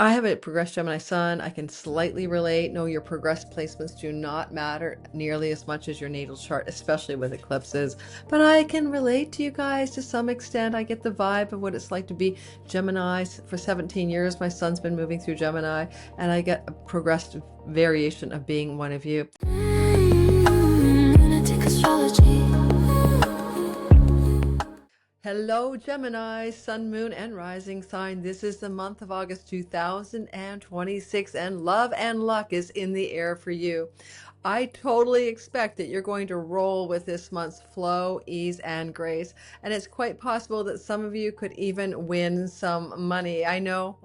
I have a progressed Gemini Sun. I can slightly relate. No, your progressed placements do not matter nearly as much as your natal chart, especially with eclipses. But I can relate to you guys to some extent. I get the vibe of what it's like to be Gemini. For 17 years, my son's been moving through Gemini, and I get a progressed variation of being one of you. Lunatic astrology. Hello, Gemini, Sun, Moon, and Rising sign. This is the month of August 2026, and love and luck is in the air for you. I totally expect that you're going to roll with this month's flow, ease, and grace. And it's quite possible that some of you could even win some money. I know,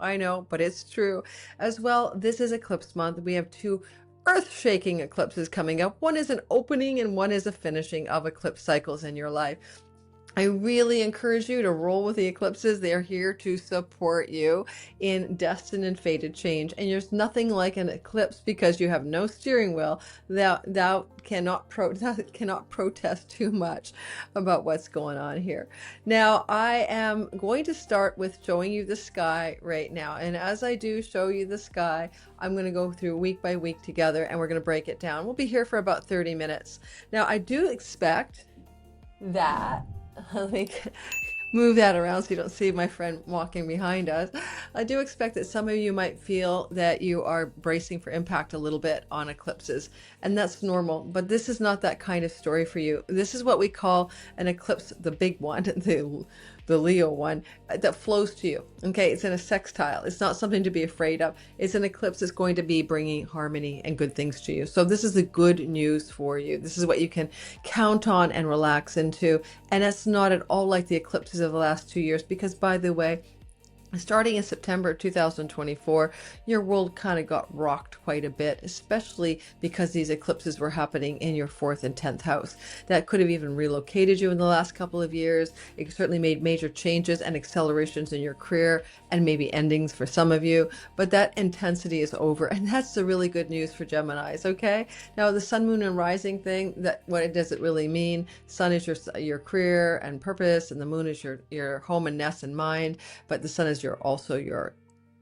but it's true. As well, this is eclipse month. We have two earth-shaking eclipses coming up. One is an opening and one is a finishing of eclipse cycles in your life. I really encourage you to roll with the eclipses. They are here to support you in destined and fated change. And there's nothing like an eclipse because you have no steering wheel. Thou cannot protest too much about what's going on here. Now, I am going to start with showing you the sky right now. And as I do show you the sky, I'm going to go through week by week together and we're going to break it down. We'll be here for about 30 minutes. Now, I do expect that let me move that around so you don't see my friend walking behind us. I do expect that some of you might feel that you are bracing for impact a little bit on eclipses, and that's normal, but this is not that kind of story for you. This is what we call an eclipse, the big one, the Leo one, that flows to you. Okay, it's in a sextile. It's not something to be afraid of. It's an eclipse that's going to be bringing harmony and good things to you. So this is the good news for you. This is what you can count on and relax into. And it's not at all like the eclipses of the last 2 years, because by the way, starting in September 2024, your world kind of got rocked quite a bit, especially because these eclipses were happening in your 4th and 10th house. That could have even relocated you in the last couple of years. It certainly made major changes and accelerations in your career and maybe endings for some of you, but that intensity is over, and that's the really good news for Geminis, okay? Now, the Sun, Moon, and Rising thing, what does it really mean? Sun is your career and purpose, and the Moon is your home and nest and mind, but the Sun is also your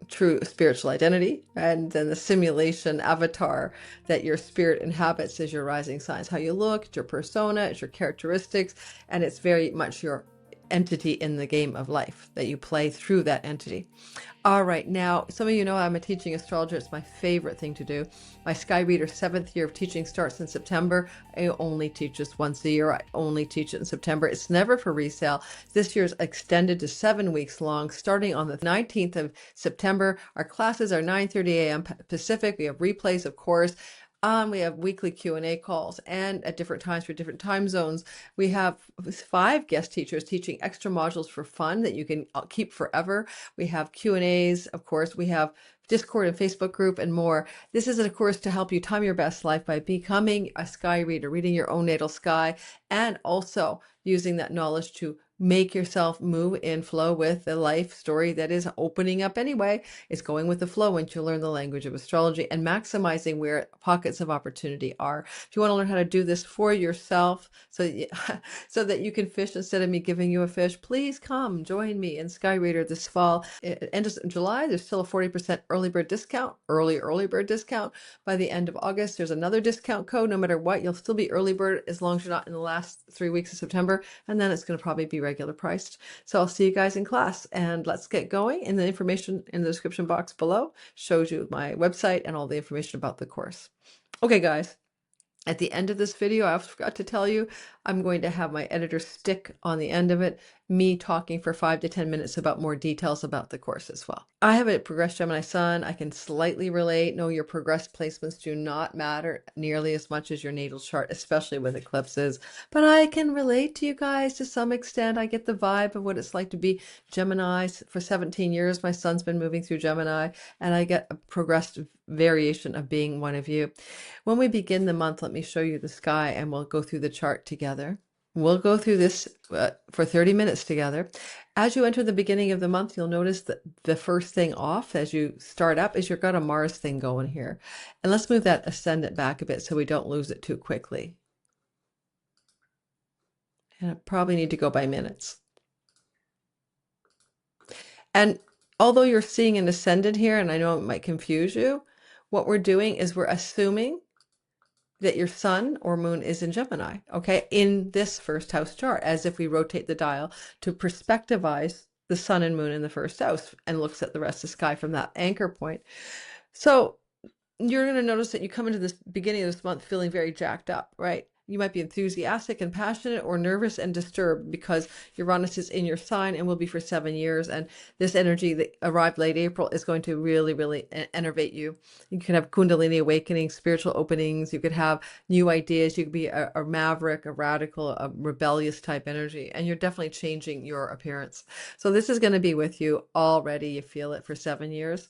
true spiritual identity, and then the simulation avatar that your spirit inhabits is your rising signs. How you look, it's your persona, it's your characteristics, and it's very much your entity in the game of life that you play through that entity. All right, now some of you know I'm a teaching astrologer. It's my favorite thing to do. My Sky Reader 7th year of teaching starts in September. I only teach this once a year. I only teach it in September. It's never for resale. This year's extended to 7 weeks long, starting on the 19th of September. Our classes are 9:30 a.m. Pacific. We have replays, of course. We have weekly Q&A calls, and at different times for different time zones. We have 5 guest teachers teaching extra modules for fun that you can keep forever. We have Q&As, of course. We have Discord and Facebook group and more. This is, of course, to help you time your best life by becoming a sky reader, reading your own natal sky, and also using that knowledge to make yourself move in flow with the life story that is opening up anyway. It's going with the flow once you learn the language of astrology and maximizing where pockets of opportunity are. If you want to learn how to do this for yourself so that you can fish instead of me giving you a fish, please come join me in Sky Reader this fall. End of July, there's still a 40% early bird discount, early bird discount. By the end of August, there's another discount code. No matter what, you'll still be early bird as long as you're not in the last 3 weeks of September, and then it's going to probably be regular priced. So I'll see you guys in class, and let's get going. And the information in the description box below shows you my website and all the information about the course. Okay, guys. At the end of this video, I forgot to tell you, I'm going to have my editor stick on the end of it, me talking for 5 to 10 minutes about more details about the course as well. I have a progressed Gemini Sun. I can slightly relate. No, your progressed placements do not matter nearly as much as your natal chart, especially with eclipses. But I can relate to you guys to some extent. I get the vibe of what it's like to be Gemini. For 17 years, my son's been moving through Gemini, and I get a progressed variation of being one of you. When we begin the month, let me show you the sky, and we'll go through the chart together. We'll go through this for 30 minutes together. As you enter the beginning of the month, you'll notice that the first thing off as you start up is you've got a Mars thing going here. And let's move that ascendant back a bit so we don't lose it too quickly. And I probably need to go by minutes. And although you're seeing an ascendant here, and I know it might confuse you, what we're doing is we're assuming that your sun or moon is in Gemini, okay, in this first house chart, as if we rotate the dial to perspectivize the sun and moon in the first house and looks at the rest of the sky from that anchor point. So you're going to notice that you come into this beginning of this month feeling very jacked up, right? You might be enthusiastic and passionate, or nervous and disturbed, because Uranus is in your sign and will be for 7 years. And this energy that arrived late April is going to really, really enervate you. You can have Kundalini awakening, spiritual openings. You could have new ideas. You could be a maverick, a radical, a rebellious type energy. And you're definitely changing your appearance. So this is going to be with you already. You feel it for 7 years.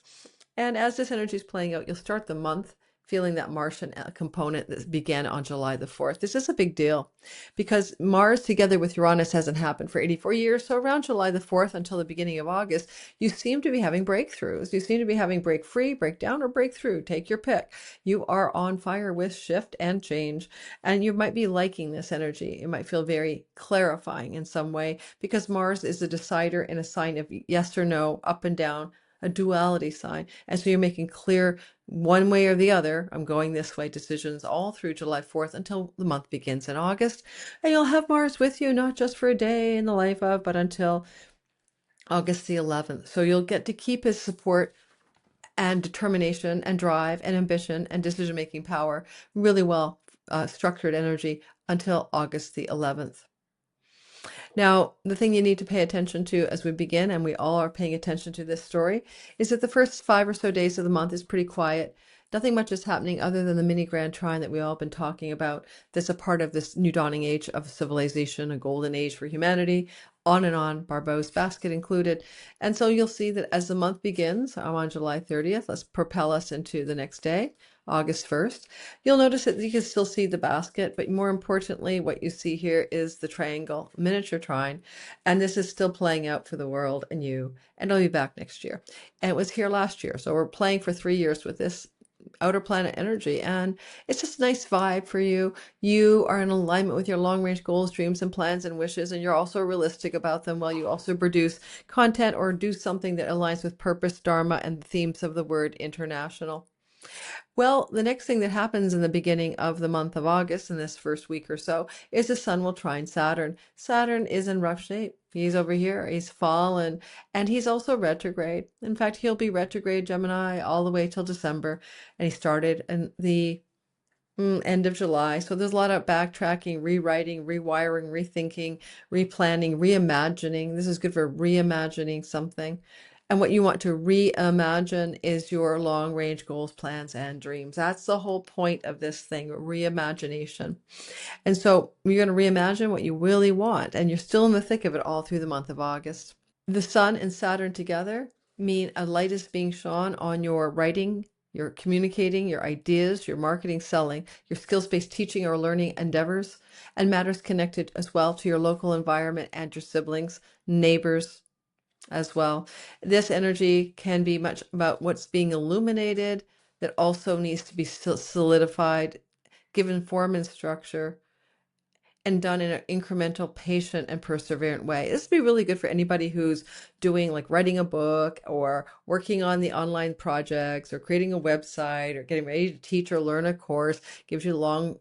And as this energy is playing out, you'll start the month feeling that Martian component that began on July the 4th. This is a big deal because Mars together with Uranus hasn't happened for 84 years. So around July the 4th until the beginning of August, you seem to be having breakthroughs. You seem to be having break free, break down, or breakthrough. Take your pick. You are on fire with shift and change. And you might be liking this energy. It might feel very clarifying in some way because Mars is the decider in a sign of yes or no, up and down, a duality sign. And so you're making clear one way or the other, I'm going this way decisions all through July 4th until the month begins in August. And you'll have Mars with you, not just for a day in the life of, but until August the 11th. So you'll get to keep his support and determination and drive and ambition and decision-making power, really well structured energy until August the 11th. Now, the thing you need to pay attention to as we begin, and we all are paying attention to this story, is that the first 5 or so days of the month is pretty quiet. Nothing much is happening other than the mini grand trine that we all been talking about. That's a part of this new dawning age of civilization, a golden age for humanity, on, Barbeau's basket included. And so you'll see that as the month begins, on July 30th, let's propel us into the next day, August 1st. You'll notice that you can still see the basket, but more importantly, what you see here is the triangle, miniature trine, and this is still playing out for the world and you, and it'll be back next year. And it was here last year, so we're playing for 3 years with this outer planet energy, and it's just a nice vibe for you. You are in alignment with your long-range goals, dreams, and plans and wishes, and you're also realistic about them while you also produce content or do something that aligns with purpose, dharma, and the themes of the word international. Well, the next thing that happens in the beginning of the month of August, in this first week or so, is the sun will trine Saturn. Saturn is in rough shape. He's over here, he's fallen, and he's also retrograde. In fact, he'll be retrograde Gemini all the way till December, and he started in the end of July. So there's a lot of backtracking, rewriting, rewiring, rethinking, replanning, reimagining. This is good for reimagining something. And what you want to reimagine is your long range goals, plans, and dreams. That's the whole point of this thing, reimagination. And so you're going to reimagine what you really want, and you're still in the thick of it all through the month of August. The sun and Saturn together mean a light is being shone on your writing, your communicating, your ideas, your marketing, selling, your skills-based teaching or learning endeavors, and matters connected as well to your local environment and your siblings, neighbors, as well. This energy can be much about what's being illuminated that also needs to be solidified, given form and structure, and done in an incremental, patient, and perseverant way. This would be really good for anybody who's doing like writing a book or working on the online projects or creating a website or getting ready to teach or learn a course. Gives you long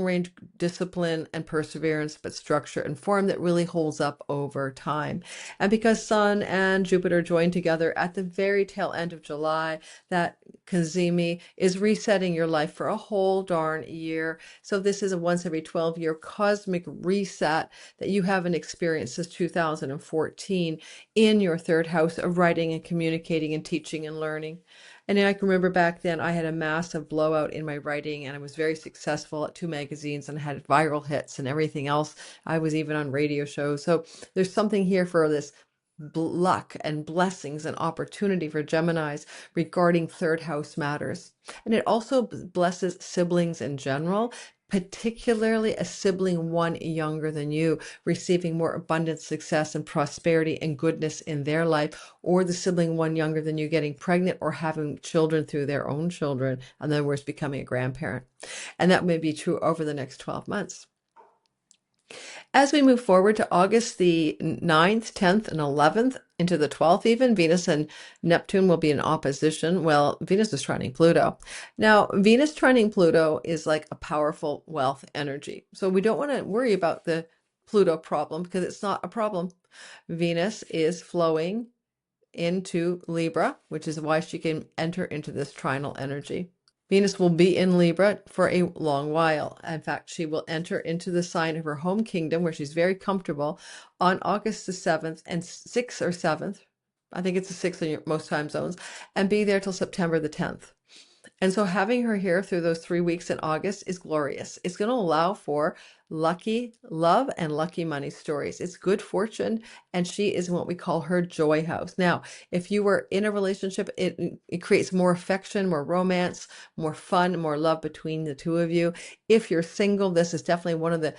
range discipline and perseverance, but structure and form that really holds up over time. And because Sun and Jupiter join together at the very tail end of July, that Cazimi is resetting your life for a whole darn year. So this is a once every 12-year cosmic reset that you haven't experienced since 2014 in your third house of writing and communicating and teaching and learning. And I can remember back then I had a massive blowout in my writing, and I was very successful at 2 magazines and had viral hits and everything else. I was even on radio shows. So there's something here for this luck and blessings and opportunity for Geminis regarding third house matters. And it also blesses siblings in general, particularly a sibling one younger than you, receiving more abundant success and prosperity and goodness in their life, or the sibling one younger than you getting pregnant or having children through their own children, in other words, becoming a grandparent. And that may be true over the next 12 months. As we move forward to August the 9th, 10th, and 11th, into the 12th even, Venus and Neptune will be in opposition. Well, Venus is trining Pluto. Now, Venus trining Pluto is like a powerful wealth energy. So we don't want to worry about the Pluto problem because it's not a problem. Venus is flowing into Libra, which is why she can enter into this trinal energy. Venus will be in Libra for a long while. In fact, she will enter into the sign of her home kingdom where she's very comfortable on August the 7th and 6th or 7th. I think it's the 6th in most time zones, and be there till September the 10th. And so having her here through those 3 weeks in August is glorious. It's going to allow for lucky love and lucky money stories. It's good fortune, and she is what we call her joy house. Now, if you were in a relationship, it creates more affection, more romance, more fun, more love between the two of you. If you're single, this is definitely one of the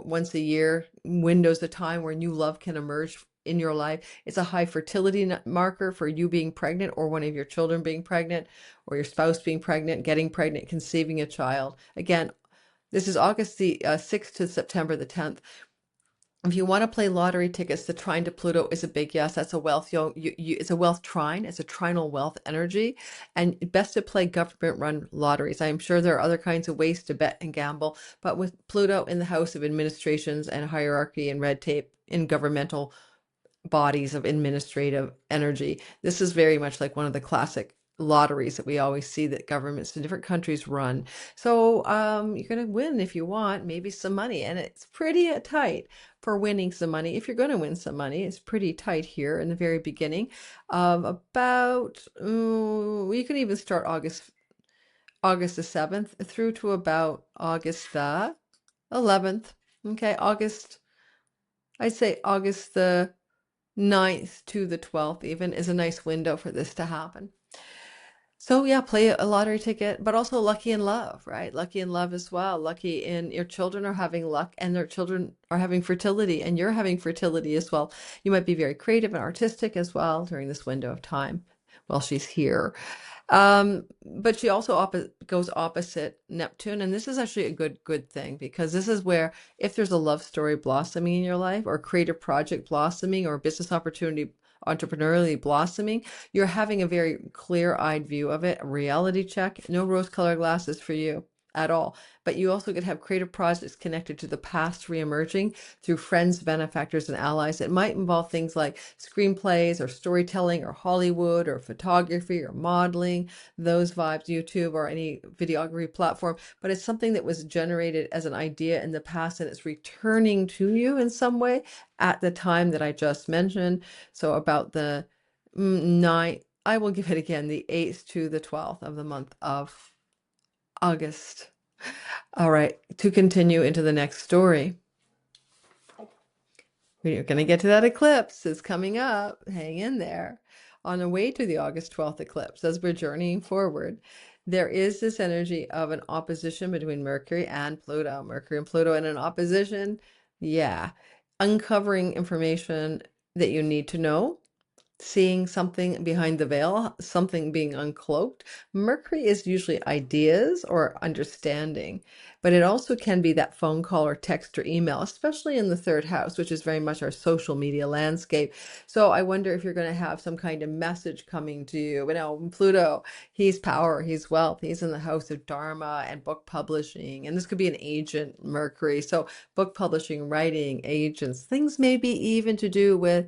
once a year windows of time where new love can emerge in your life. It's a high fertility marker for you being pregnant or one of your children being pregnant or your spouse being pregnant, getting pregnant, conceiving a child. Again, this is August the 6th to September the 10th. If you want to play lottery tickets, the trine to Pluto is a big yes. That's a wealth. It's a wealth trine. It's a trinal wealth energy, and best to play government-run lotteries. I'm sure there are other kinds of ways to bet and gamble, but with Pluto in the house of administrations and hierarchy and red tape in governmental bodies of administrative energy, this is very much like one of the classic lotteries that we always see that governments in different countries run. So you're going to win if you want maybe some money, and it's pretty tight for winning some money. If you're going to win some money, it's pretty tight here in the very beginning of about you can even start August the 7th through to about August the 11th. Okay, I'd say August the 9th to the 12th even is a nice window for this to happen. So yeah, play a lottery ticket, but also lucky in love, right? Lucky in love as well. Lucky in your children are having luck and their children are having fertility and you're having fertility as well. You might be very creative and artistic as well during this window of time while she's here. But she also goes opposite Neptune, and this is actually a good thing because this is where if there's a love story blossoming in your life or creative project blossoming or business opportunity entrepreneurially blossoming, you're having a very clear-eyed view of it, a reality check, no rose-colored glasses for you at all. But you also could have creative projects connected to the past reemerging through friends, benefactors, and allies. It might involve things like screenplays or storytelling or Hollywood or photography or modeling, those vibes, YouTube or any videography platform. But it's something that was generated as an idea in the past and it's returning to you in some way at the time that I just mentioned. So about the 9th, I will give it again, the 8th to the 12th of the month of August. All right, to continue into the next story. We're going to get to that eclipse. It's coming up. Hang in there. On the way to the August 12th eclipse, as we're journeying forward, there is this energy of an opposition between Mercury and Pluto. Mercury and Pluto in an opposition. Yeah. Uncovering information that you need to know, seeing something behind the veil, something being uncloaked. Mercury is usually ideas or understanding, but it also can be that phone call or text or email, especially in the third house, which is very much our social media landscape. So I wonder if you're going to have some kind of message coming to you. You know, Pluto, he's power, he's wealth, he's in the house of Dharma and book publishing. And this could be an agent, Mercury. So book publishing, writing, agents, things maybe even to do with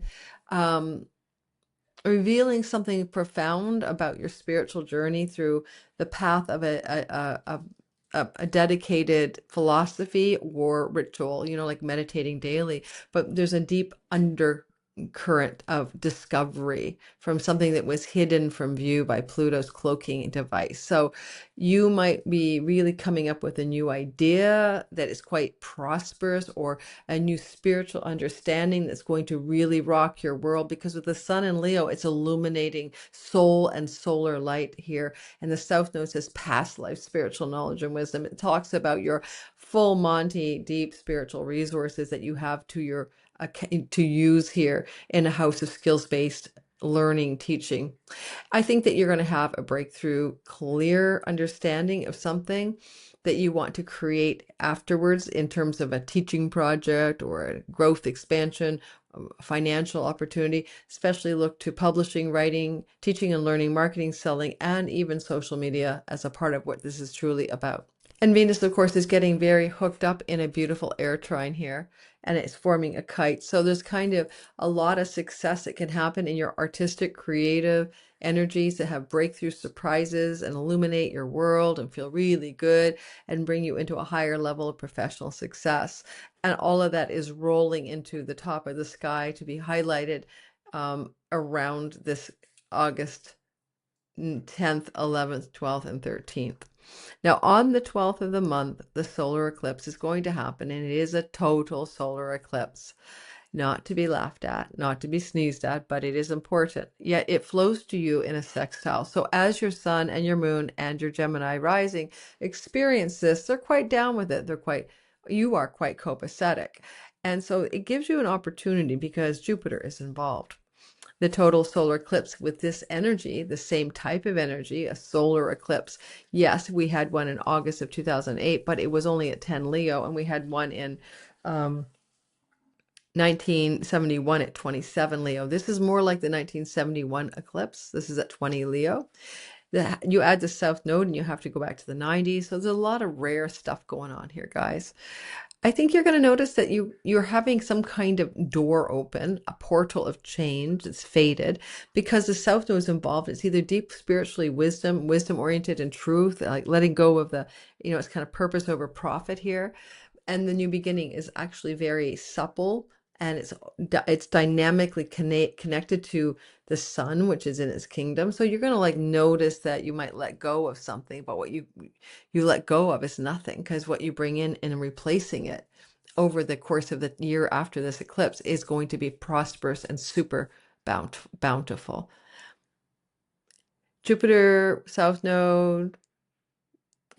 revealing something profound about your spiritual journey through the path of a dedicated philosophy or ritual, like meditating daily. But there's a deep undercurrent of discovery from something that was hidden from view by Pluto's cloaking device. So you might be really coming up with a new idea that is quite prosperous or a new spiritual understanding that's going to really rock your world, because with the sun in Leo, it's illuminating soul and solar light here. And the South Node says past life spiritual knowledge and wisdom. It talks about your full Monty deep spiritual resources that you have to use here in a house of skills-based learning, teaching. I think that you're going to have a breakthrough, clear understanding of something that you want to create afterwards in terms of a teaching project or a growth expansion, financial opportunity. Especially look to publishing, writing, teaching and learning, marketing, selling, and even social media as a part of what this is truly about. And Venus, of course, is getting very hooked up in a beautiful air trine here, and it's forming a kite. So there's kind of a lot of success that can happen in your artistic, creative energies that have breakthrough surprises and illuminate your world and feel really good and bring you into a higher level of professional success. And all of that is rolling into the top of the sky to be highlighted around this August 10th, 11th, 12th, and 13th. Now, on the 12th of the month, the solar eclipse is going to happen, and it is a total solar eclipse. Not to be laughed at, not to be sneezed at, but it is important. Yet it flows to you in a sextile. So as your sun and your moon and your Gemini rising experience this, they're quite down with it. You are quite copacetic. And so it gives you an opportunity because Jupiter is involved. The total solar eclipse with this energy, the same type of energy, a solar eclipse. Yes, we had one in August of 2008, but it was only at 10 Leo, and we had one in 1971 at 27 Leo. This is more like the 1971 eclipse. This is at 20 Leo. You add the South Node and you have to go back to the 90s. So there's a lot of rare stuff going on here, guys. I think you're going to notice that you're having some kind of door open, a portal of change. It's faded because the South Node is involved. It's either deep spiritually wisdom oriented and truth, like letting go of it's kind of purpose over profit here. And the new beginning is actually very supple, and it's dynamically connected to the sun, which is in its kingdom. So you're going to notice that you might let go of something, but what you let go of is nothing, because what you bring in and replacing it over the course of the year after this eclipse is going to be prosperous and super bountiful. Jupiter South Node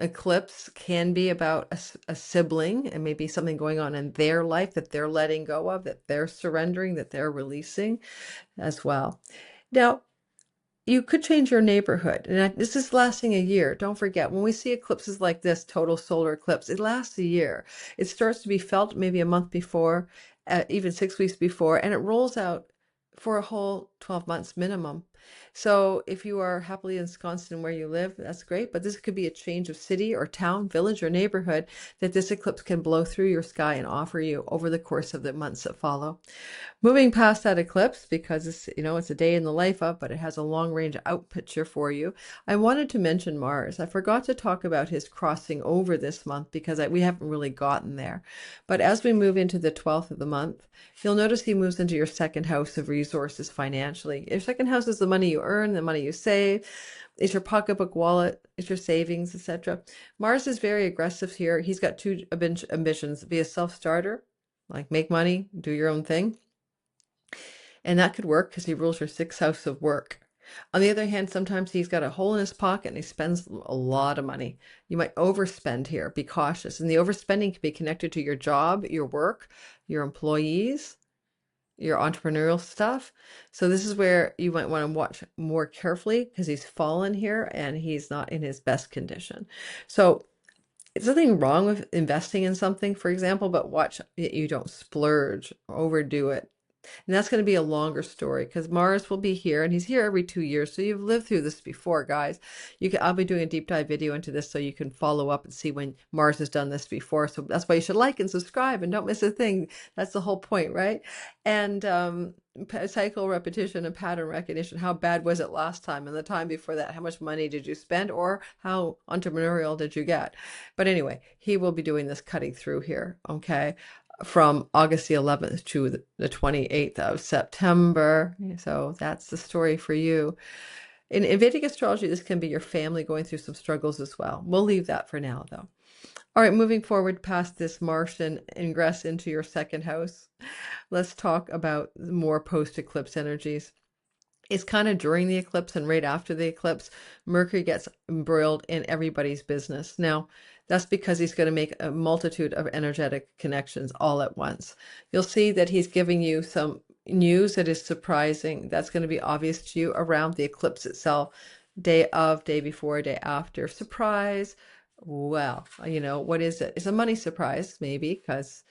eclipse can be about a sibling and maybe something going on in their life that they're letting go of, that they're surrendering, that they're releasing as well. Now, you could change your neighborhood, and this is lasting a year. Don't forget, when we see eclipses like this, total solar eclipse, it lasts a year. It starts to be felt maybe a month before, even 6 weeks before, and it rolls out for a whole 12 months minimum. So if you are happily ensconced in where you live, that's great. But this could be a change of city or town, village or neighborhood that this eclipse can blow through your sky and offer you over the course of the months that follow. Moving past that eclipse, because it's a day in the life of, but it has a long range out picture for you. I wanted to mention Mars. I forgot to talk about his crossing over this month because we haven't really gotten there. But as we move into the 12th of the month, you'll notice he moves into your second house of resources financially. Your second house is the money you earn, the money you save. It's your pocketbook wallet, it's your savings, etc. Mars is very aggressive here. He's got two ambitions: be a self-starter, like make money, do your own thing. And that could work because he rules your sixth house of work. On the other hand, sometimes he's got a hole in his pocket and he spends a lot of money. You might overspend here. Be cautious. And the overspending can be connected to your job, your work, your employees, your entrepreneurial stuff. So this is where you might want to watch more carefully because he's fallen here and he's not in his best condition. So there's nothing wrong with investing in something, for example, but watch you don't splurge or overdo it. And that's going to be a longer story because Mars will be here, and he's here every 2 years. So you've lived through this before, guys. I'll be doing a deep dive video into this so you can follow up and see when Mars has done this before. So that's why you should like and subscribe and don't miss a thing. That's the whole point, right? And cycle repetition and pattern recognition. How bad was it last time and the time before that? How much money did you spend, or how entrepreneurial did you get? But anyway, he will be doing this cutting through here, okay? From August the 11th to the 28th of September. So that's the story for you. In Vedic astrology, this can be your family going through some struggles as well. We'll leave that for now, though. All right, moving forward past this Martian ingress into your second house, let's talk about more post-eclipse energies. It's kind of during the eclipse and right after the eclipse, Mercury gets embroiled in everybody's business. Now, that's because he's going to make a multitude of energetic connections all at once. You'll see that he's giving you some news that is surprising. That's going to be obvious to you around the eclipse itself, day of, day before, day after. Surprise. Well, what is it? It's a money surprise, maybe, because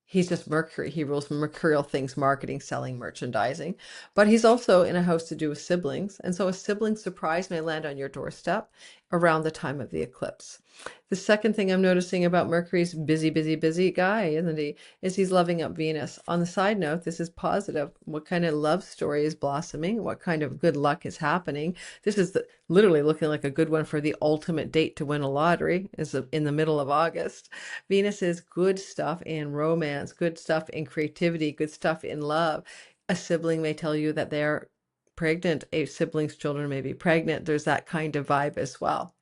he's just Mercury. He rules mercurial things, marketing, selling, merchandising. But he's also in a house to do with siblings. And so a sibling surprise may land on your doorstep around the time of the eclipse. The second thing I'm noticing about Mercury's busy, busy, busy guy, isn't he? Is he's loving up Venus. On the side note, this is positive. What kind of love story is blossoming? What kind of good luck is happening? This is literally looking like a good one for the ultimate date to win a lottery, is in the middle of August. Venus is good stuff in romance, good stuff in creativity, good stuff in love. A sibling may tell you that they're pregnant. A sibling's children may be pregnant. There's that kind of vibe as well.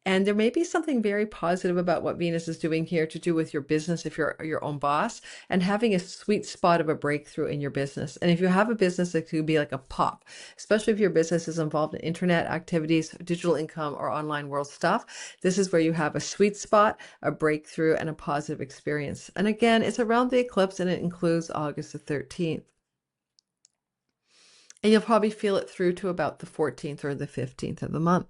And there may be something very positive about what Venus is doing here to do with your business if you're your own boss, and having a sweet spot of a breakthrough in your business. And if you have a business, it could be like a pop, especially if your business is involved in internet activities, digital income, or online world stuff. This is where you have a sweet spot, a breakthrough, and a positive experience. And again, it's around the eclipse, and it includes August the 13th. And you'll probably feel it through to about the 14th or the 15th of the month.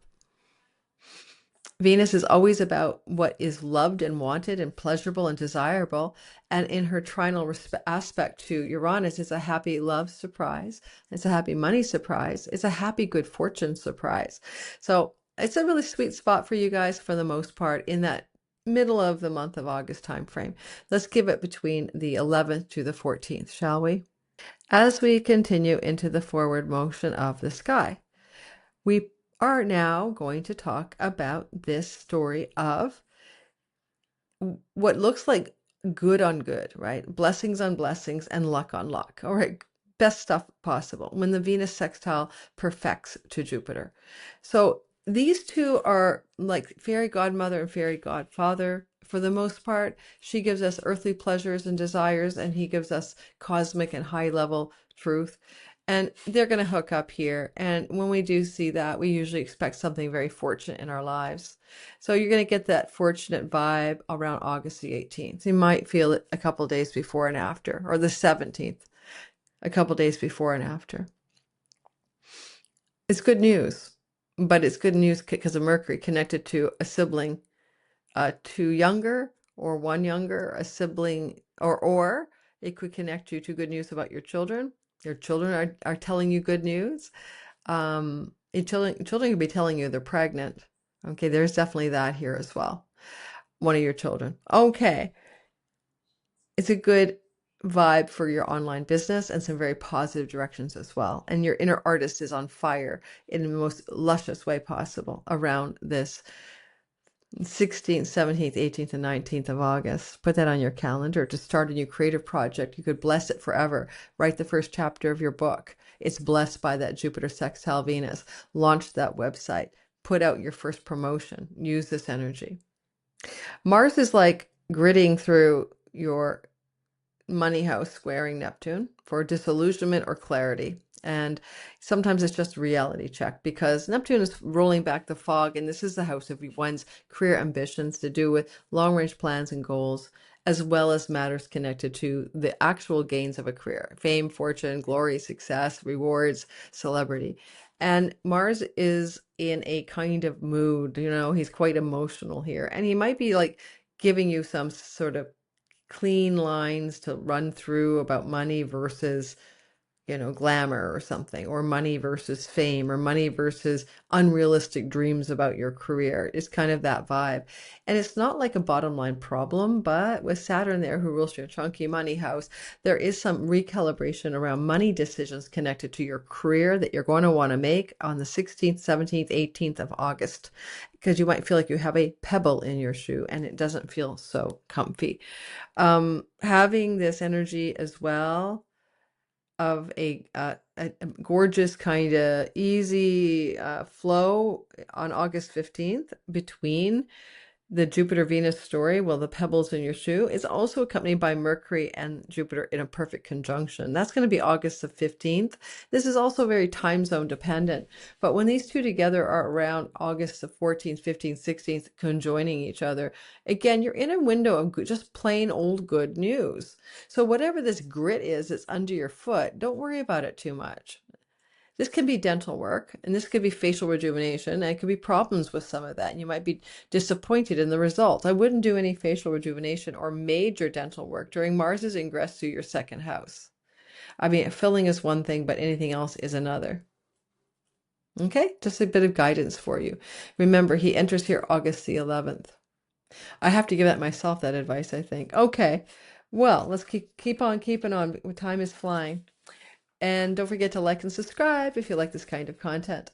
Venus is always about what is loved and wanted and pleasurable and desirable. And in her trinal aspect to Uranus, it's a happy love surprise. It's a happy money surprise. It's a happy good fortune surprise. So it's a really sweet spot for you guys for the most part in that middle of the month of August timeframe. Let's give it between the 11th to the 14th, shall we? As we continue into the forward motion of the sky, we are now going to talk about this story of what looks like good on good, right? Blessings on blessings and luck on luck. All right, best stuff possible when the Venus sextile perfects to Jupiter. So these two are like fairy godmother and fairy godfather. For the most part, she gives us earthly pleasures and desires, and he gives us cosmic and high level truth. And they're going to hook up here. And when we do see that, we usually expect something very fortunate in our lives. So you're going to get that fortunate vibe around August the 18th. You might feel it a couple days before and after, or the 17th, a couple days before and after. It's good news, but it's good news because of Mercury connected to a sibling, two younger or one younger, a sibling, or it could connect you to good news about your children. Your children are telling you good news. Children could be telling you they're pregnant. Okay, there's definitely that here as well. One of your children. Okay. It's a good vibe for your online business and some very positive directions as well. And your inner artist is on fire in the most luscious way possible around this 16th, 17th, 18th, and 19th of August. Put that on your calendar to start a new creative project. You could bless it forever. Write the first chapter of your book. It's blessed by that Jupiter sextile Venus. Launch that website. Put out your first promotion. Use this energy. Mars is like gritting through your money house squaring Neptune for disillusionment or clarity. And sometimes it's just a reality check because Neptune is rolling back the fog, and this is the house of one's career ambitions to do with long-range plans and goals, as well as matters connected to the actual gains of a career, fame, fortune, glory, success, rewards, celebrity. And Mars is in a kind of mood, he's quite emotional here, and he might be like giving you some sort of clean lines to run through about money versus glamour or something, or money versus fame, or money versus unrealistic dreams about your career. It's kind of that vibe. And it's not like a bottom line problem, but with Saturn there, who rules your chunky money house, there is some recalibration around money decisions connected to your career that you're going to want to make on the 16th, 17th, 18th of August, because you might feel like you have a pebble in your shoe and it doesn't feel so comfy. Having this energy as well of a gorgeous kind of easy flow on August 15th between The Jupiter-Venus story, well, the pebbles in your shoe, is also accompanied by Mercury and Jupiter in a perfect conjunction. That's going to be August the 15th. This is also very time zone dependent. But when these two together are around August the 14th, 15th, 16th, conjoining each other, again, you're in a window of just plain old good news. So whatever this grit is that's under your foot, don't worry about it too much. This can be dental work, and this could be facial rejuvenation, and it could be problems with some of that, and you might be disappointed in the results. I wouldn't do any facial rejuvenation or major dental work during Mars's ingress to your second house. I mean, filling is one thing, but anything else is another. Okay, just a bit of guidance for you. Remember, he enters here August the 11th. I have to give that myself, that advice, I think. Okay, well, let's keep on keeping on. Time is flying. And don't forget to like and subscribe if you like this kind of content.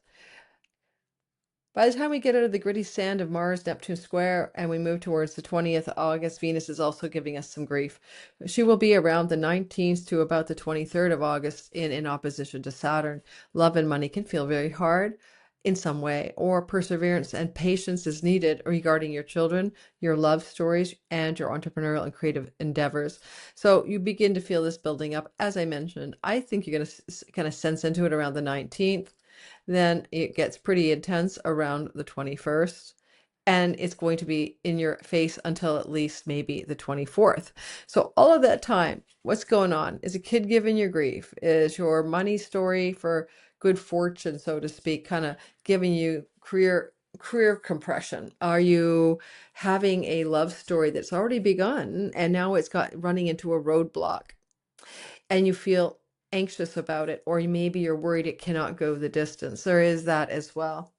By the time we get out of the gritty sand of Mars-Neptune square and we move towards the 20th of August, Venus is also giving us some grief. She will be around the 19th to about the 23rd of August in opposition to Saturn. Love and money can feel very hard in some way, or perseverance and patience is needed regarding your children, your love stories, and your entrepreneurial and creative endeavors. So you begin to feel this building up. As I mentioned, I think you're going to kind of sense into it around the 19th. Then it gets pretty intense around the 21st. And it's going to be in your face until at least maybe the 24th. So all of that time, what's going on? Is a kid giving you grief? Is your money story for good fortune, so to speak, kind of giving you career compression? Are you having a love story that's already begun and now it's got running into a roadblock and you feel anxious about it, or maybe you're worried it cannot go the distance? There is that as well.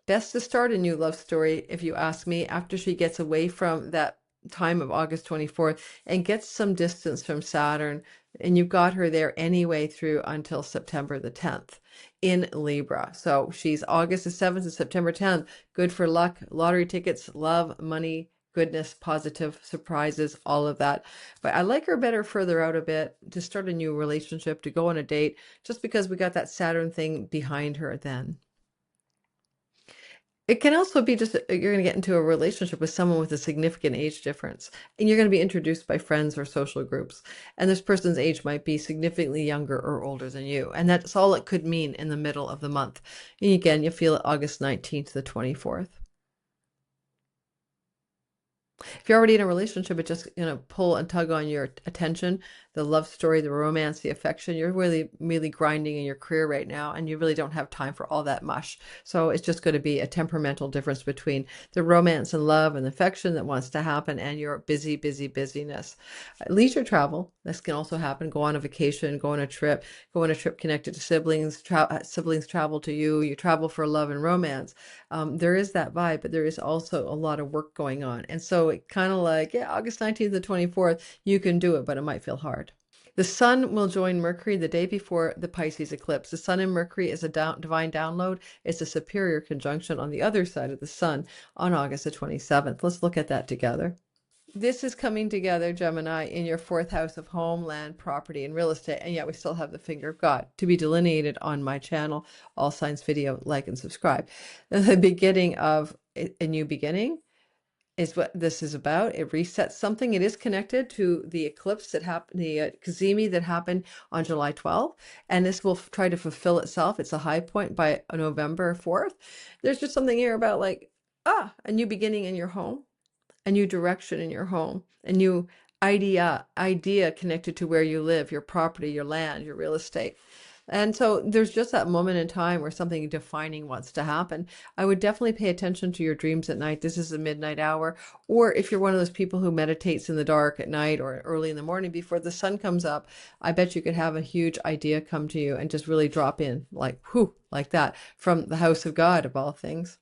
Best to start a new love story, if you ask me, after she gets away from that time of August 24th and gets some distance from Saturn. And you've got her there anyway through until September the 10th in Libra. So she's August the 7th to September 10th. Good for luck, lottery tickets, love, money, goodness, positive surprises, all of that. But I like her better further out a bit, to start a new relationship, to go on a date, just because we got that Saturn thing behind her then. It can also be just you're going to get into a relationship with someone with a significant age difference, and you're going to be introduced by friends or social groups. And this person's age might be significantly younger or older than you. And that's all it could mean in the middle of the month. And again, you'll feel it August 19th to the 24th. If you're already in a relationship, it just, pull and tug on your attention, the love story, the romance, the affection. You're really, really grinding in your career right now, and you really don't have time for all that mush. So it's just going to be a temperamental difference between the romance and love and affection that wants to happen and your busyness. Leisure travel, this can also happen. Go on a vacation, go on a trip connected to siblings, siblings travel to you, you travel for love and romance. There is that vibe, but there is also a lot of work going on. And so it kind of like, August 19th to 24th, you can do it, but it might feel hard. The Sun will join Mercury the day before the Pisces eclipse. The Sun and Mercury is a divine download. It's a superior conjunction on the other side of the Sun on August the 27th. Let's look at that together. This is coming together, Gemini, in your fourth house of home, land, property, and real estate. And yet we still have the finger of God to be delineated on my channel. All Signs video, like and subscribe. The beginning of a new beginning is what this is about. It resets something. It is connected to the eclipse that happened, the Cazimi that happened on July 12th. And this will try to fulfill itself. It's a high point by November 4th. There's just something here about like, a new beginning in your home, a new direction in your home, a new idea connected to where you live, your property, your land, your real estate. And so there's just that moment in time where something defining wants to happen. I would definitely pay attention to your dreams at night. This is the midnight hour. Or if you're one of those people who meditates in the dark at night or early in the morning before the sun comes up, I bet you could have a huge idea come to you and just really drop in like, whoo, like that from the house of God, of all things.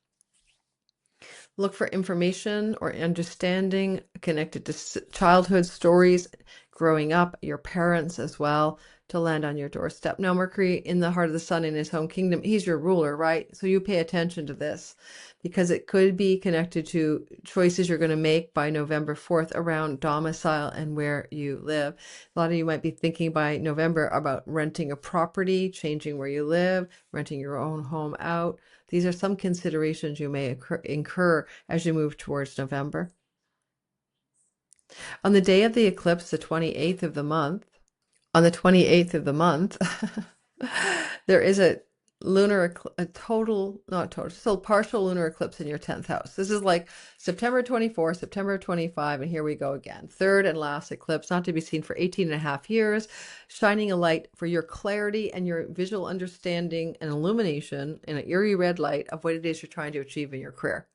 Look for information or understanding connected to childhood stories, growing up, your parents as well, to land on your doorstep. Now, Mercury in the heart of the sun in his home kingdom, he's your ruler, right? So you pay attention to this because it could be connected to choices you're going to make by November 4th around domicile and where you live. A lot of you might be thinking by November about renting a property, changing where you live, renting your own home out. These are some considerations you may incur as you move towards November. On the day of the eclipse, the 28th of the month, on the 28th of the month, there is a partial lunar eclipse in your 10th house. This is like September 24, September 25, and here we go again. Third and last eclipse, not to be seen for 18 and a half years, shining a light for your clarity and your visual understanding and illumination in an eerie red light of what it is you're trying to achieve in your career.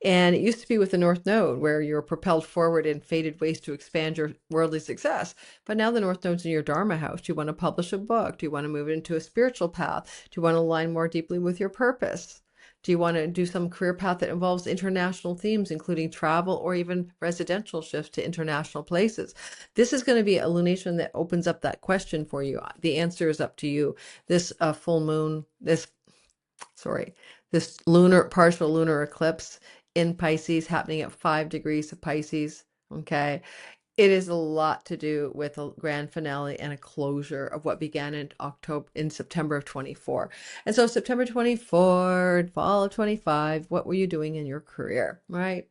And it used to be with the North Node where you're propelled forward in fated ways to expand your worldly success. But now the North Node's in your Dharma house. Do you want to publish a book? Do you want to move into a spiritual path? Do you want to align more deeply with your purpose? Do you want to do some career path that involves international themes, including travel or even residential shifts to international places? This is going to be a lunation that opens up that question for you. The answer is up to you. This full moon, this partial lunar eclipse in Pisces happening at 5 degrees of Pisces. Okay. It is a lot to do with a grand finale and a closure of what began in September of 24. And so September 24, fall of 25, what were you doing in your career, right?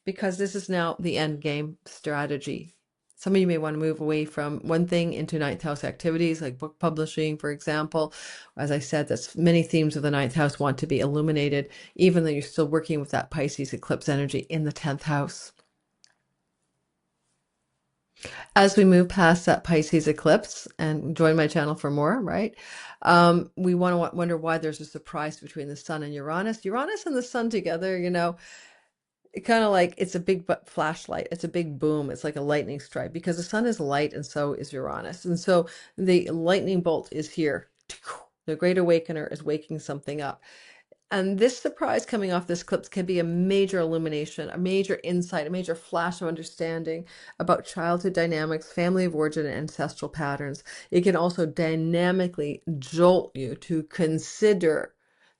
Because this is now the end game strategy. Some of you may want to move away from one thing into ninth house activities like book publishing, for example. As I said, that's many themes of the ninth house want to be illuminated, even though you're still working with that Pisces eclipse energy in the 10th house. As we move past that Pisces eclipse, and join my channel for more, right? We want to wonder why there's a surprise between the sun and Uranus. Uranus and the sun together, it kind of like it's a big flashlight. It's a big boom. It's like a lightning strike because the sun is light and so is Uranus. And so the lightning bolt is here. The Great Awakener is waking something up. And this surprise coming off this eclipse can be a major illumination, a major insight, a major flash of understanding about childhood dynamics, family of origin, and ancestral patterns. It can also dynamically jolt you to consider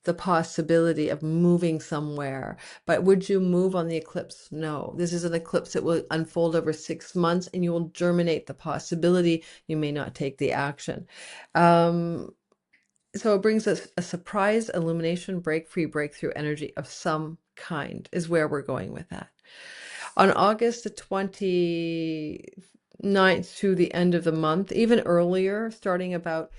the possibility of moving somewhere. But would you move on the eclipse? No. This is an eclipse that will unfold over 6 months and you will germinate the possibility. You may not take the action. So it brings us a surprise illumination, breakthrough energy of some kind is where we're going with that. On August the 29th to the end of the month, even earlier, starting about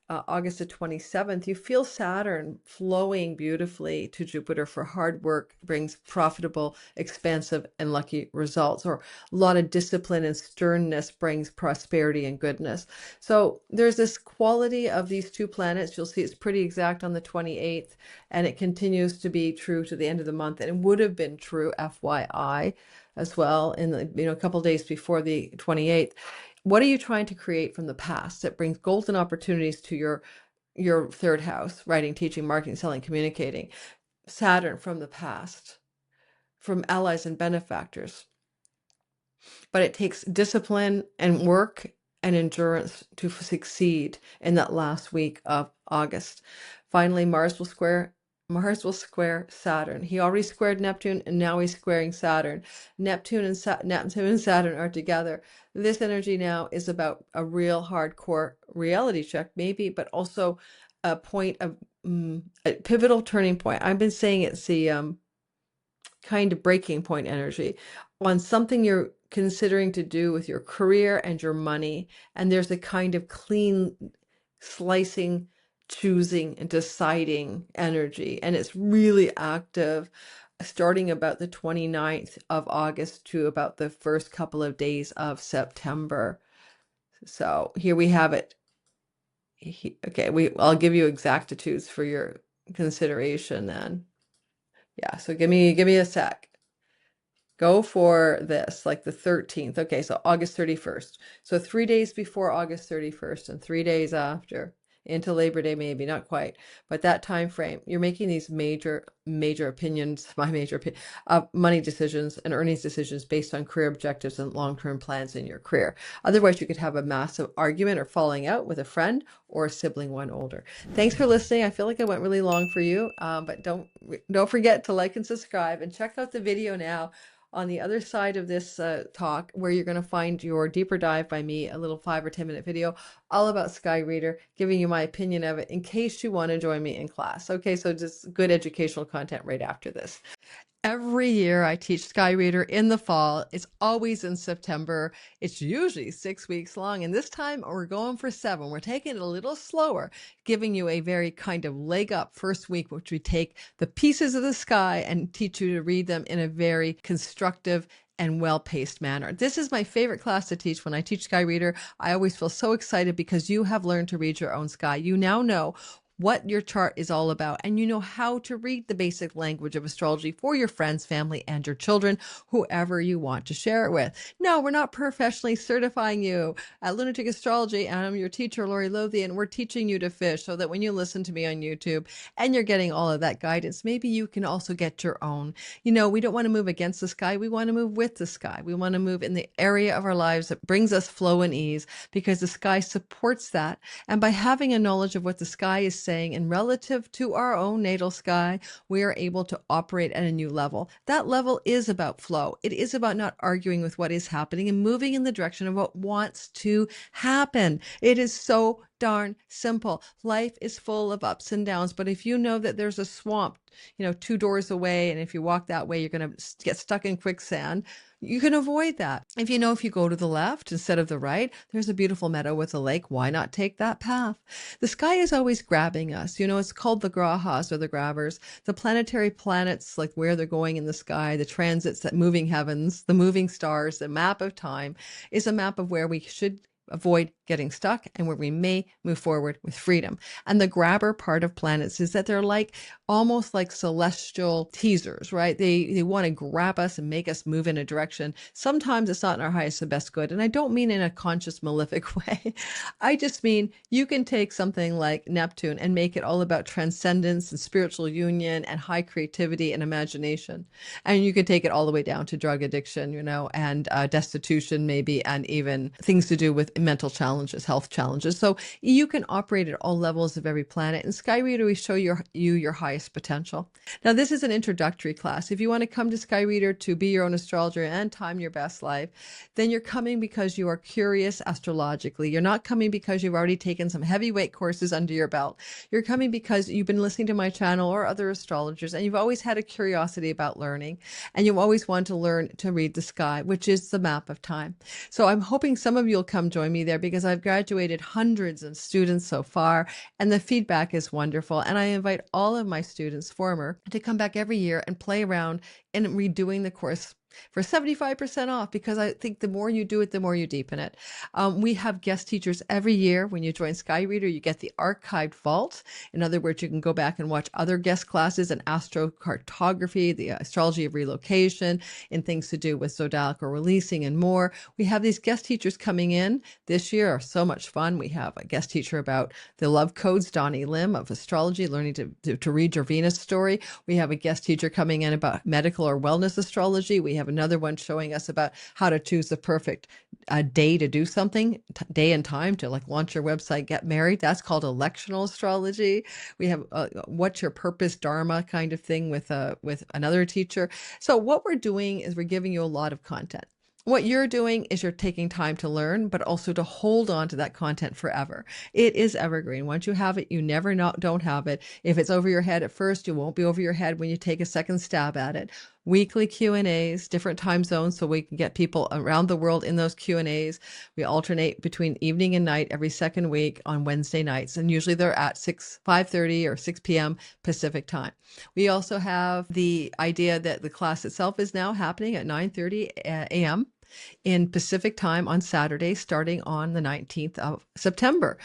August the 27th, you feel Saturn flowing beautifully to Jupiter for hard work, brings profitable, expansive, and lucky results, or a lot of discipline and sternness brings prosperity and goodness. So there's this quality of these two planets. You'll see it's pretty exact on the 28th, and it continues to be true to the end of the month, and it would have been true, FYI, as well, in the a couple days before the 28th. What are you trying to create from the past that brings golden opportunities to your third house, writing, teaching, marketing, selling, communicating? Saturn from the past, from allies and benefactors. But it takes discipline and work and endurance to succeed in that last week of August. Finally, Mars will square Saturn. He already squared Neptune, and now he's squaring Saturn. Neptune and Saturn are together. This energy now is about a real hardcore reality check, maybe, but also a point of a pivotal turning point. I've been saying it's the kind of breaking point energy on something you're considering to do with your career and your money. And there's a kind of clean slicing, choosing, and deciding energy. And it's really active starting about the 29th of August to about the first couple of days of September. So here we have it. Okay, I'll give you exactitudes for your consideration then. Yeah, so give me a sec. Go for this, like the 13th. Okay, so August 31st. So 3 days before August 31st and 3 days after. into Labor Day, maybe not quite, but that time frame, you're making these major opinions, money decisions and earnings decisions based on career objectives and long-term plans in your career. Otherwise, you could have a massive argument or falling out with a friend or a sibling one older. Thanks for listening. I feel like I went really long for you, but don't forget to like and subscribe, and check out the video now on the other side of this talk, where you're going to find your deeper dive by me, a little 5 or 10 minute video all about Sky Reader, giving you my opinion of it in case you want to join me in class. Okay, so just good educational content right after this. Every year I teach Sky Reader in the fall. It's always in September. It's usually 6 weeks long, and this time we're going for 7. We're taking it a little slower, giving you a very kind of leg up first week, which we take the pieces of the sky and teach you to read them in a very constructive and well-paced manner. This is my favorite class to teach. When I teach Sky Reader, I always feel so excited because you have learned to read your own sky. You now know what your chart is all about, and you know how to read the basic language of astrology for your friends, family, and your children, whoever you want to share it with. No, we're not professionally certifying you. At Lunatic Astrology, I'm your teacher, Lori Lothian. We're teaching you to fish so that when you listen to me on YouTube and you're getting all of that guidance, maybe you can also get your own. You know, we don't want to move against the sky. We want to move with the sky. We want to move in the area of our lives that brings us flow and ease, because the sky supports that. And by having a knowledge of what the sky is saying and relative to our own natal sky, we are able to operate at a new level. That level is about flow. It is about not arguing with what is happening and moving in the direction of what wants to happen. It is so darn simple. Life is full of ups and downs, but if you know that there's a swamp, 2 doors away, and if you walk that way, you're going to get stuck in quicksand, you can avoid that. If you go to the left instead of the right, there's a beautiful meadow with a lake. Why not take that path? The sky is always grabbing us. It's called the grahas, or the grabbers. The planets, like where they're going in the sky, the transits, that moving heavens, the moving stars, the map of time is a map of where we should avoid getting stuck and where we may move forward with freedom. And the grabber part of planets is that they're almost like celestial teasers, right? They want to grab us and make us move in a direction. Sometimes it's not in our highest and best good. And I don't mean in a conscious, malefic way. I just mean you can take something like Neptune and make it all about transcendence and spiritual union and high creativity and imagination. And you can take it all the way down to drug addiction, and destitution maybe, and even things to do with mental challenges, health challenges. So you can operate at all levels of every planet. In Sky Reader, we show you your highest potential. Now, this is an introductory class. If you want to come to Sky Reader to be your own astrologer and time your best life, then you're coming because you are curious astrologically. You're not coming because you've already taken some heavyweight courses under your belt. You're coming because you've been listening to my channel or other astrologers, and you've always had a curiosity about learning, and you've always wanted to learn to read the sky, which is the map of time. So I'm hoping some of you will come join me there, because I've graduated hundreds of students so far, and the feedback is wonderful. And I invite all of my students, former, to come back every year and play around in redoing the course for 75% off, because I think the more you do it, the more you deepen it. We have guest teachers every year. When you join Sky Reader, you get the archived vault. In other words, you can go back and watch other guest classes in astrocartography, the astrology of relocation, and things to do with zodiacal releasing and more. We have these guest teachers coming in this year, are so much fun. We have a guest teacher about the love codes, Donnie Lim of astrology, learning to read your Venus story. We have a guest teacher coming in about medical or wellness astrology. We have another one showing us about how to choose the perfect day to do something, day and time to launch your website, get married. That's called electional astrology. We have what's your purpose, dharma kind of thing with another teacher. So what we're doing is we're giving you a lot of content. What you're doing is you're taking time to learn, but also to hold on to that content forever. It is evergreen. Once you have it, you never don't have it. If it's over your head at first, you won't be over your head when you take a second stab at it. Weekly Q&As, different time zones, so we can get people around the world in those Q&As. We alternate between evening and night every second week on Wednesday nights, and usually they're at 5:30 or 6 p.m. Pacific time. We also have the idea that the class itself is now happening at 9:30 a.m. in Pacific time on Saturday, starting on the 19th of September.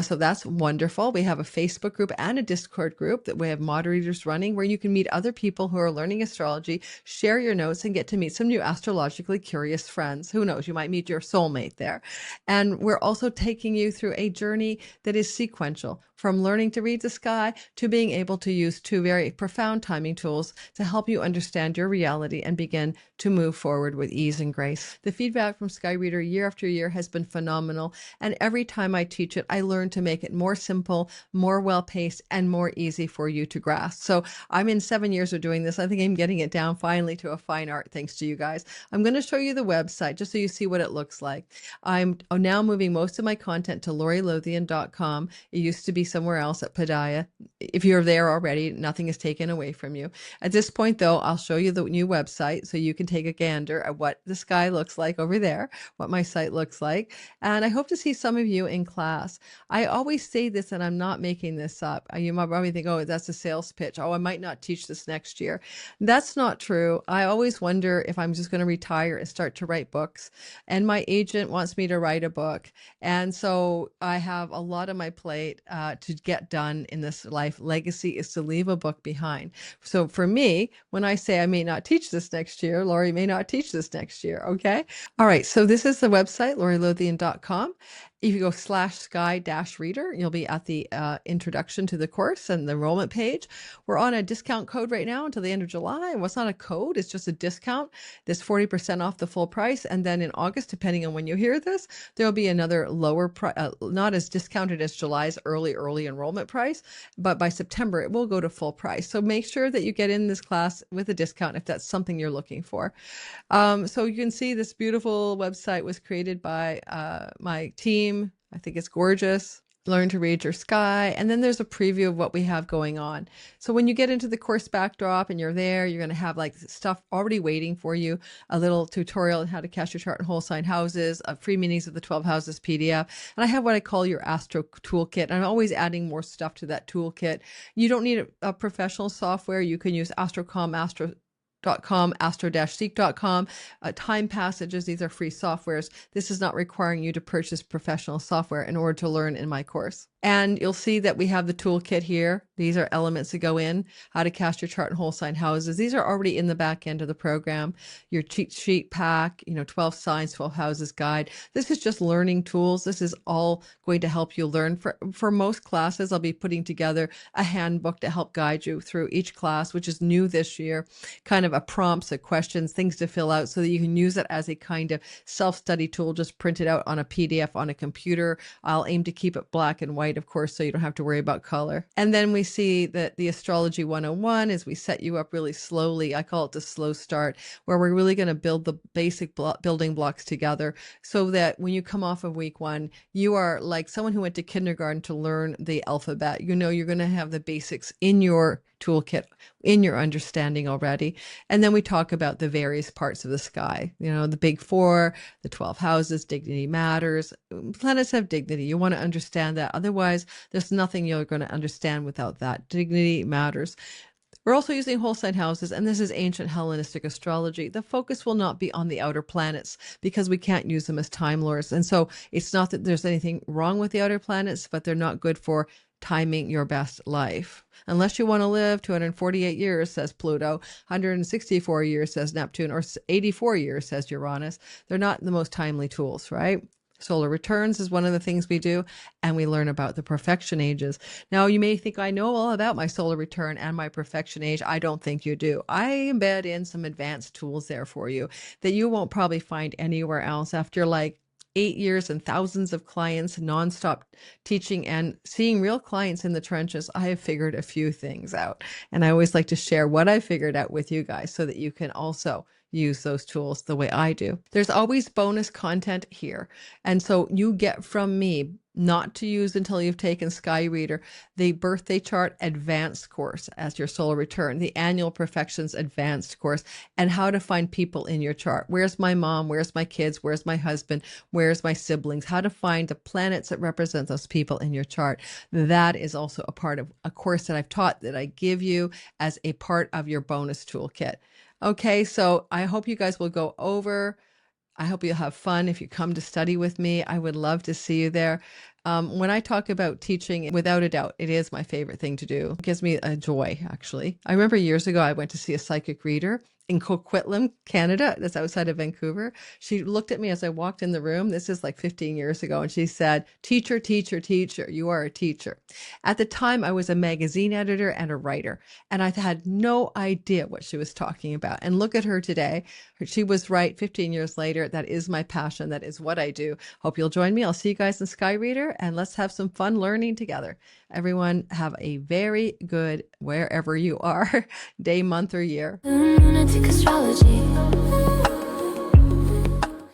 So that's wonderful. We have a Facebook group and a Discord group that we have moderators running where you can meet other people who are learning astrology, share your notes, and get to meet some new astrologically curious friends. Who knows? You might meet your soulmate there. And we're also taking you through a journey that is sequential, from learning to read the sky to being able to use two very profound timing tools to help you understand your reality and begin to move forward with ease and grace. The feedback from Sky Reader year after year has been phenomenal, and every time I teach it, I learn to make it more simple, more well-paced, and more easy for you to grasp. So I'm in 7 years of doing this. I think I'm getting it down finally to a fine art thanks to you guys. I'm going to show you the website just so you see what it looks like. I'm now moving most of my content to lorilothian.com. It used to be somewhere else at Padaya. If you're there already, nothing is taken away from you. At this point, though, I'll show you the new website so you can take a gander at what the sky looks like over there, what my site looks like. And I hope to see some of you in class. I always say this, and I'm not making this up. You might probably think, oh, that's a sales pitch. Oh, I might not teach this next year. That's not true. I always wonder if I'm just going to retire and start to write books. And my agent wants me to write a book. And so I have a lot on my plate to get done in this life. Legacy is to leave a book behind. So for me, when I say I may not teach this next year, Lori may not teach this next year. Okay. All right. So this is the website, lorilothian.com. If you go /sky-reader, you'll be at the introduction to the course and the enrollment page. We're on a discount code right now until the end of July. Well, it's not a code, it's just a discount. There's 40% off the full price. And then in August, depending on when you hear this, there'll be another lower price, not as discounted as July's early enrollment price, but by September, it will go to full price. So make sure that you get in this class with a discount if that's something you're looking for. So you can see this beautiful website was created by my team. I think it's gorgeous. Learn to read your sky. And then there's a preview of what we have going on. So when you get into the course backdrop and you're there, you're going to have like stuff already waiting for you, a little tutorial on how to cast your chart in whole sign houses, free minis of the 12 houses PDF. And I have what I call your Astro Toolkit. I'm always adding more stuff to that toolkit. You don't need a professional software. You can use Astrocom, astro-seek.com, time passages. These are free softwares. This is not requiring you to purchase professional software in order to learn in my course. And you'll see that we have the toolkit here. These are elements that go in, how to cast your chart in whole sign houses. These are already in the back end of the program. Your cheat sheet pack, 12 signs, 12 houses guide. This is just learning tools. This is all going to help you learn. For most classes, I'll be putting together a handbook to help guide you through each class, which is new this year, kind of a prompts, a questions, things to fill out so that you can use it as a kind of self-study tool. Just print it out on a PDF on a computer. I'll aim to keep it black and white, of course, so you don't have to worry about color. And then we see that the Astrology 101 is we set you up really slowly. I call it the slow start, where we're really going to build the basic building blocks together so that when you come off of week one, you are like someone who went to kindergarten to learn the alphabet. You're going to have the basics in your toolkit, in your understanding already. And then we talk about the various parts of the sky, the big four, the 12 houses, dignity matters. Planets have dignity. You want to understand that. Otherwise, there's nothing you're going to understand without that. Dignity matters. We're also using whole sign houses, and this is ancient Hellenistic astrology. The focus will not be on the outer planets because we can't use them as time lords. And so it's not that there's anything wrong with the outer planets, but they're not good for timing your best life. Unless you want to live 248 years, says Pluto, 164 years, says Neptune, or 84 years, says Uranus. They're not the most timely tools, right? Solar returns is one of the things we do, and we learn about the perfection ages. Now, you may think I know all about my solar return and my perfection age. I don't think you do. I embed in some advanced tools there for you that you won't probably find anywhere else after like 8 years and thousands of clients, nonstop teaching and seeing real clients in the trenches. I have figured a few things out, and I always like to share what I figured out with you guys so that you can also use those tools the way I do. There's always bonus content here. And so you get from me, not to use until you've taken Sky Reader, the birthday chart advanced course as your solar return, the annual perfections advanced course, and how to find people in your chart. Where's my mom? Where's my kids? Where's my husband? Where's my siblings? How to find the planets that represent those people in your chart. That is also a part of a course that I've taught that I give you as a part of your bonus toolkit. Okay, so I hope you guys will go over I hope you'll have fun. If you come to study with me, I would love to see you there. When I talk about teaching, without a doubt, it is my favorite thing to do. It gives me a joy, actually. I remember years ago, I went to see a psychic reader in Coquitlam, Canada. That's outside of Vancouver. She looked at me as I walked in the room. This is like 15 years ago. And she said, "Teacher, teacher, teacher, you are a teacher." At the time, I was a magazine editor and a writer, and I had no idea what she was talking about. And look at her today. She was right 15 years later. That is my passion. That is what I do. Hope you'll join me. I'll see you guys in Sky Reader, and let's have some fun learning together. Everyone have a very good, wherever you are, day, month, or year. Lunatic astrology.